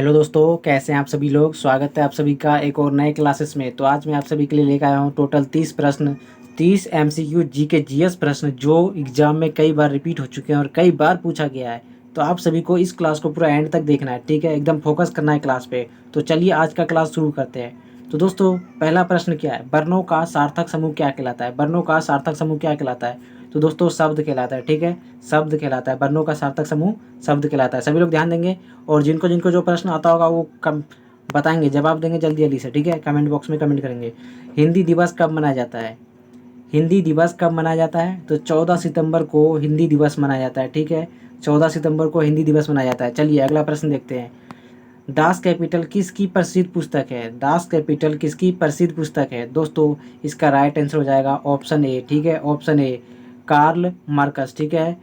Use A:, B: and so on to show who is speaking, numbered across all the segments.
A: Hello दोस्तों, कैसे हैं आप सभी लोग। स्वागत है आप सभी का एक और नए क्लासेस में। तो आज मैं आप सभी के लिए लेकर आया हूँ टोटल 30 प्रश्न, 30 एमसीक्यू जीके जीएस प्रश्न जो एग्जाम में कई बार रिपीट हो चुके हैं और कई बार पूछा गया है। तो आप सभी को इस क्लास को पूरा एंड तक देखना है, ठीक है। एकदम फोकस करना है क्लास पे। तो चलिए आज का क्लास शुरू करते हैं। तो दोस्तों, पहला प्रश्न क्या है, वर्णों का सार्थक समूह क्या कहलाता है। वर्णों का सार्थक समूह क्या कहलाता है। तो दोस्तों शब्द कहलाता है, ठीक है। शब्द कहलाता है, वर्णों का सार्थक समूह शब्द कहलाता है। सभी लोग ध्यान देंगे और जिनको जिनको जो प्रश्न आता होगा वो कम बताएंगे, जवाब देंगे जल्दी जल्दी से, ठीक है। कमेंट बॉक्स में कमेंट करेंगे। हिंदी दिवस कब मनाया जाता है। हिंदी दिवस कब मनाया जाता है। तो 14 सितंबर को हिंदी दिवस मनाया जाता है, ठीक है। 14 सितंबर को हिंदी दिवस मनाया जाता है। चलिए अगला प्रश्न देखते हैं। दास कैपिटल किसकी प्रसिद्ध पुस्तक है। दास कैपिटल किसकी प्रसिद्ध पुस्तक है। दोस्तों इसका राइट आंसर हो जाएगा ऑप्शन ए, ठीक है। ऑप्शन ए, कार्ल मार्कस, ठीक है।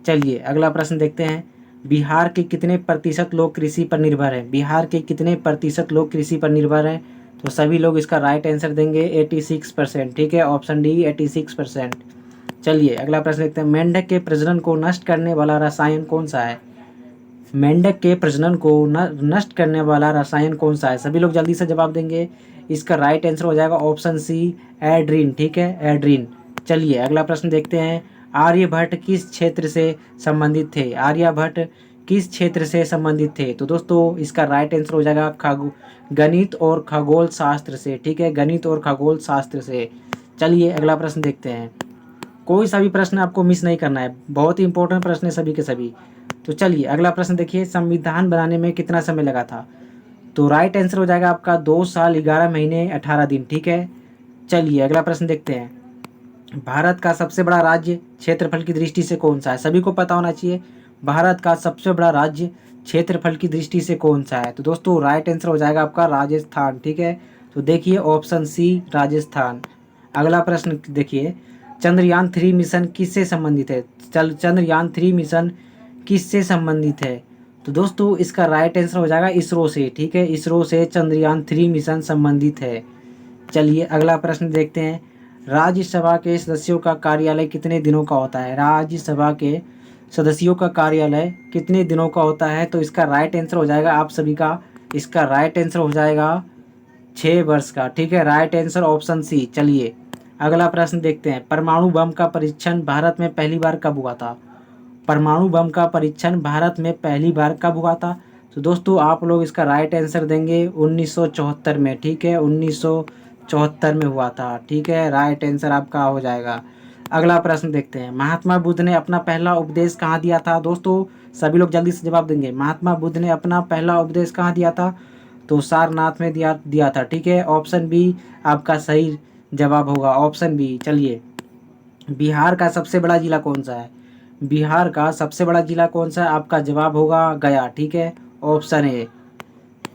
A: चलिए अगला प्रश्न देखते हैं। बिहार के कितने प्रतिशत लोग कृषि पर निर्भर हैं। बिहार के कितने प्रतिशत लोग कृषि पर निर्भर हैं। तो सभी लोग इसका राइट आंसर देंगे 86%, ठीक है। Option D 86%। चलिए अगला प्रश्न देखते हैं। मेंढक के प्रजनन को नष्ट करने वाला रसायन कौन सा है। मेंढक के प्रजनन को नष्ट करने वाला रसायन कौन सा है। सभी लोग जल्दी से जवाब देंगे। इसका राइट आंसर हो जाएगा ऑप्शन सी, एड्रीन, ठीक है। एड्रीन। चलिए अगला प्रश्न देखते हैं। आर्यभट्ट किस क्षेत्र से संबंधित थे। आर्यभट्ट किस क्षेत्र से संबंधित थे। तो दोस्तों इसका राइट आंसर हो जाएगा गणित और खगोल शास्त्र से, ठीक है। गणित और खगोल शास्त्र से। चलिए अगला प्रश्न देखते हैं। कोई सा भी प्रश्न आपको मिस नहीं करना है, बहुत ही इंपॉर्टेंट प्रश्न है सभी के सभी। तो चलिए अगला प्रश्न देखिए। संविधान बनाने में कितना समय लगा था। तो राइट आंसर हो जाएगा आपका 2 साल 11 महीने 18 दिन, ठीक है। चलिए अगला प्रश्न देखते हैं। भारत का सबसे बड़ा राज्य क्षेत्रफल की दृष्टि से कौन सा है। सभी को पता होना चाहिए भारत का सबसे बड़ा राज्य क्षेत्रफल की दृष्टि से कौन सा है। तो दोस्तों राइट आंसर हो जाएगा आपका राजस्थान, ठीक है। तो देखिए ऑप्शन सी, राजस्थान। अगला प्रश्न देखिए। चंद्रयान 3 मिशन किससे संबंधित है। चंद्रयान 3 मिशन किससे संबंधित है। तो दोस्तों इसका राइट आंसर हो जाएगा इसरो से, ठीक है। इसरो से चंद्रयान 3 मिशन संबंधित है। चलिए अगला प्रश्न देखते हैं। राज्यसभा के सदस्यों का कार्यालय कितने दिनों का होता है। राज्यसभा के सदस्यों का कार्यालय कितने दिनों का होता है। तो इसका राइट आंसर हो जाएगा आप सभी का, इसका राइट आंसर हो जाएगा 6 वर्ष का, ठीक है। Right answer option C. चलिए अगला प्रश्न देखते हैं। परमाणु बम का परीक्षण भारत में पहली बार कब हुआ था। परमाणु बम का परीक्षण भारत में पहली बार कब हुआ था। तो दोस्तों आप लोग इसका राइट आंसर देंगे 1974 में, ठीक है। 1974 में हुआ था, ठीक है। राइट आंसर आपका हो जाएगा। अगला प्रश्न देखते हैं। महात्मा बुद्ध ने अपना पहला उपदेश कहाँ दिया था। दोस्तों सभी लोग जल्दी से जवाब देंगे। महात्मा बुद्ध ने अपना पहला उपदेश कहाँ दिया था। तो सारनाथ में दिया दिया था, ठीक है। ऑप्शन बी आपका सही जवाब होगा, ऑप्शन बी। चलिए बिहार का सबसे बड़ा जिला कौन सा है। बिहार का सबसे बड़ा जिला कौन सा है। आपका जवाब होगा गया, ठीक है। Option A.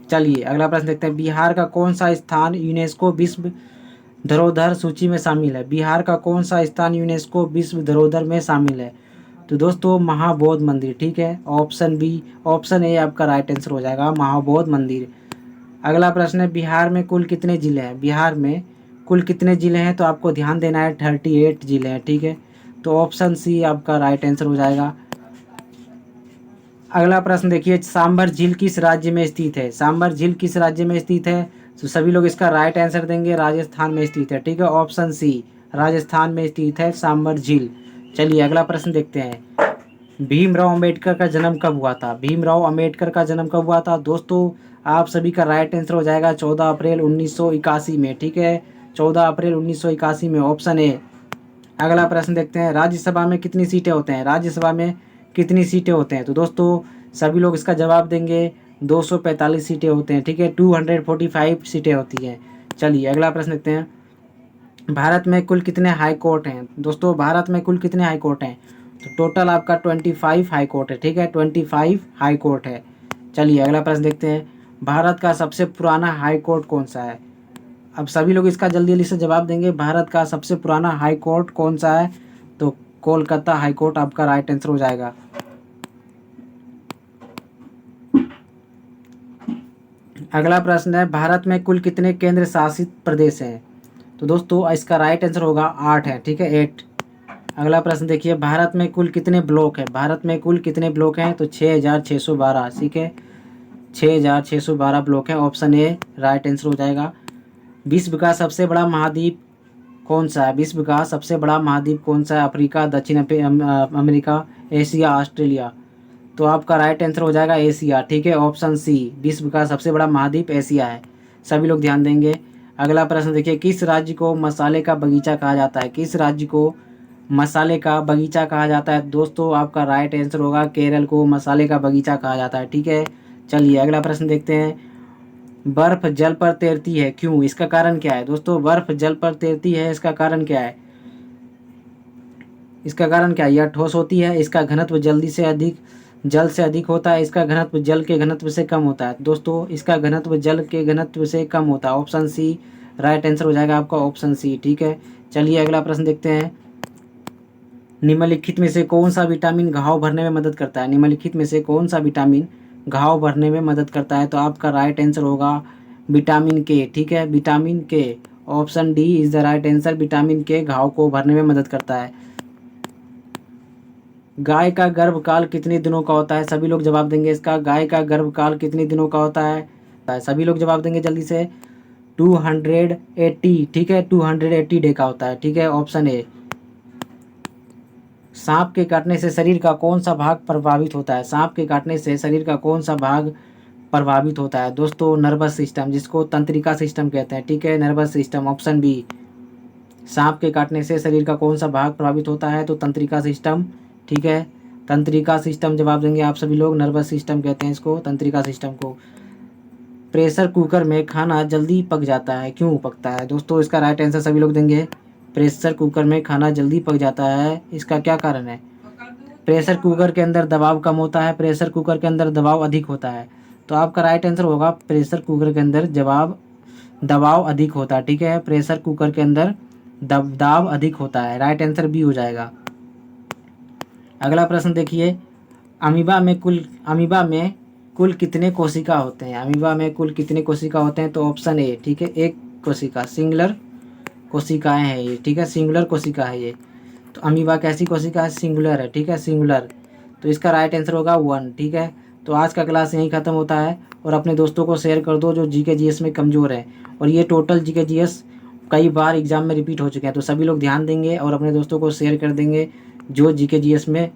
A: चलिए अगला प्रश्न देखते हैं। बिहार का कौन सा स्थान यूनेस्को विश्व धरोहर सूची में शामिल है। बिहार का कौन सा स्थान यूनेस्को विश्व धरोहर में शामिल है। तो दोस्तों महाबोधि मंदिर, ठीक है। ऑप्शन बी, ऑप्शन ए आपका राइट आंसर हो जाएगा, महाबोधि मंदिर। अगला प्रश्न है। बिहार में कुल कितने जिले हैं। बिहार में कुल कितने जिले हैं। तो आपको ध्यान देना है 38 जिले हैं, ठीक है। तो ऑप्शन सी आपका राइट आंसर हो जाएगा। अगला प्रश्न देखिए। सांभर झील किस राज्य में स्थित है। सांभर झील किस राज्य में स्थित है। तो सभी लोग इसका राइट आंसर देंगे राजस्थान में स्थित है, ठीक है। ऑप्शन सी, राजस्थान में स्थित है सांभर झील। चलिए अगला प्रश्न देखते हैं। भीमराव अंबेडकर का जन्म कब हुआ था। भीमराव अंबेडकर का जन्म कब हुआ था। दोस्तों आप सभी का राइट आंसर हो जाएगा 14 अप्रैल 1981 में, ठीक है। 14 अप्रैल 1981 में, ऑप्शन ए। अगला प्रश्न देखते हैं। राज्यसभा में कितनी सीटें होते हैं। राज्यसभा में कितनी सीटें होते हैं। तो दोस्तों सभी लोग इसका जवाब देंगे 245 सीटें होते हैं, ठीक है। 245 सीटें होती हैं। चलिए अगला प्रश्न देखते हैं। भारत में कुल कितने हाई कोर्ट हैं। दोस्तों भारत में कुल कितने हाई कोर्ट हैं। तो टोटल आपका 25 हाई कोर्ट है, ठीक है। 25 हाई कोर्ट है। चलिए अगला प्रश्न देखते हैं। भारत का सबसे पुराना हाई कोर्ट कौन सा है। अब सभी लोग इसका जल्दी जल्दी से जवाब देंगे। भारत का सबसे पुराना हाई कोर्ट कौन सा है। तो कोलकाता हाई कोर्ट आपका राइट आंसर हो जाएगा। अगला प्रश्न है। भारत में कुल कितने केंद्र शासित प्रदेश हैं। तो दोस्तों इसका राइट आंसर होगा 8 है, ठीक है। 8। अगला प्रश्न देखिए। भारत में कुल कितने ब्लॉक है। भारत में कुल कितने ब्लॉक हैं। तो 6612, ठीक है। 6,612 ब्लॉक हैं। ऑप्शन ए राइट आंसर हो जाएगा। विश्व का सबसे बड़ा महाद्वीप कौन सा है? विश्व का सबसे बड़ा महाद्वीप कौन सा है? अफ्रीका, दक्षिण अमेरिका, एशिया, ऑस्ट्रेलिया। तो आपका राइट आंसर हो जाएगा एशिया। ठीक है, ऑप्शन सी, विश्व का सबसे बड़ा महाद्वीप एशिया है। सभी लोग ध्यान देंगे। अगला प्रश्न देखिए, किस राज्य को मसाले का बगीचा कहा जाता है? किस राज्य को मसाले का बगीचा कहा जाता है? दोस्तों आपका राइट आंसर होगा केरल को मसाले का बगीचा कहा जाता है। ठीक है, चलिए अगला प्रश्न देखते हैं। बर्फ जल पर तैरती है क्यों? इसका कारण क्या है? दोस्तों बर्फ जल पर तैरती है, इसका कारण क्या है? इसका कारण क्या है? यह ठोस होती है, इसका घनत्व जल से अधिक होता है, इसका घनत्व जल के घनत्व से कम होता है। दोस्तों इसका घनत्व जल के घनत्व से कम होता है। ऑप्शन सी राइट आंसर हो जाएगा आपका, ऑप्शन सी। ठीक है, चलिए अगला प्रश्न देखते हैं। निम्नलिखित में से कौन सा विटामिन घाव भरने में मदद करता है? निम्नलिखित में से कौन सा विटामिन घाव भरने में मदद करता है? तो आपका राइट आंसर होगा विटामिन के। ठीक है, विटामिन के, option D is the right answer. Vitamin के घाव को भरने में मदद करता है। गाय का गर्भकाल कितने दिनों का होता है? सभी लोग जवाब देंगे इसका। गाय का गर्भकाल कितने दिनों का होता है? सभी लोग जवाब देंगे जल्दी से। 280। ठीक है, 280 डे का होता है। ठीक है, ऑप्शन ए। सांप के काटने से शरीर का कौन सा भाग प्रभावित होता है? सांप के काटने से शरीर का कौन सा भाग प्रभावित होता है? दोस्तों नर्वस सिस्टम, जिसको तंत्रिका सिस्टम कहते हैं। ठीक है, नर्वस सिस्टम, ऑप्शन बी। सांप के काटने से शरीर का कौन सा भाग प्रभावित होता है? तो तंत्रिका सिस्टम। ठीक है, तंत्रिका सिस्टम जवाब देंगे आप सभी लोग। नर्वस सिस्टम कहते हैं इसको, तंत्रिका सिस्टम को। प्रेशर कुकर में खाना जल्दी पक जाता है, क्यों पकता है? दोस्तों इसका राइट आंसर सभी लोग देंगे। प्रेशर कुकर में खाना जल्दी पक जाता है, इसका क्या कारण है? प्रेशर कुकर के अंदर दबाव कम होता है, प्रेशर कुकर के अंदर दबाव अधिक होता है। तो आपका राइट आंसर होगा प्रेशर कुकर के अंदर दबाव अधिक होता है। ठीक है, प्रेशर कुकर के अंदर दबाव अधिक होता है। राइट आंसर बी हो जाएगा। अगला प्रश्न देखिए, अमीबा में कुल कितने कोशिका होते हैं? अमीबा में कुल कितने कोशिका होते हैं? तो ऑप्शन ए। ठीक है, एक कोशिका, सिंगुलर कोशिकाएं हैं ये। ठीक है, सिंगुलर कोशिका है ये। तो अमीबा कैसी कोशिका है? सिंगुलर है। ठीक है, सिंगुलर। तो इसका राइट आंसर होगा 1। ठीक है, तो आज का क्लास यहीं ख़त्म होता है। और अपने दोस्तों को शेयर कर दो जो जीके जीएस में कमज़ोर है। और ये टोटल जीके जीएस कई बार एग्जाम में रिपीट हो चुके हैं, तो सभी लोग ध्यान देंगे और अपने दोस्तों को शेयर कर देंगे जो जीके जीएस में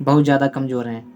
A: बहुत ज़्यादा कमज़ोर हैं।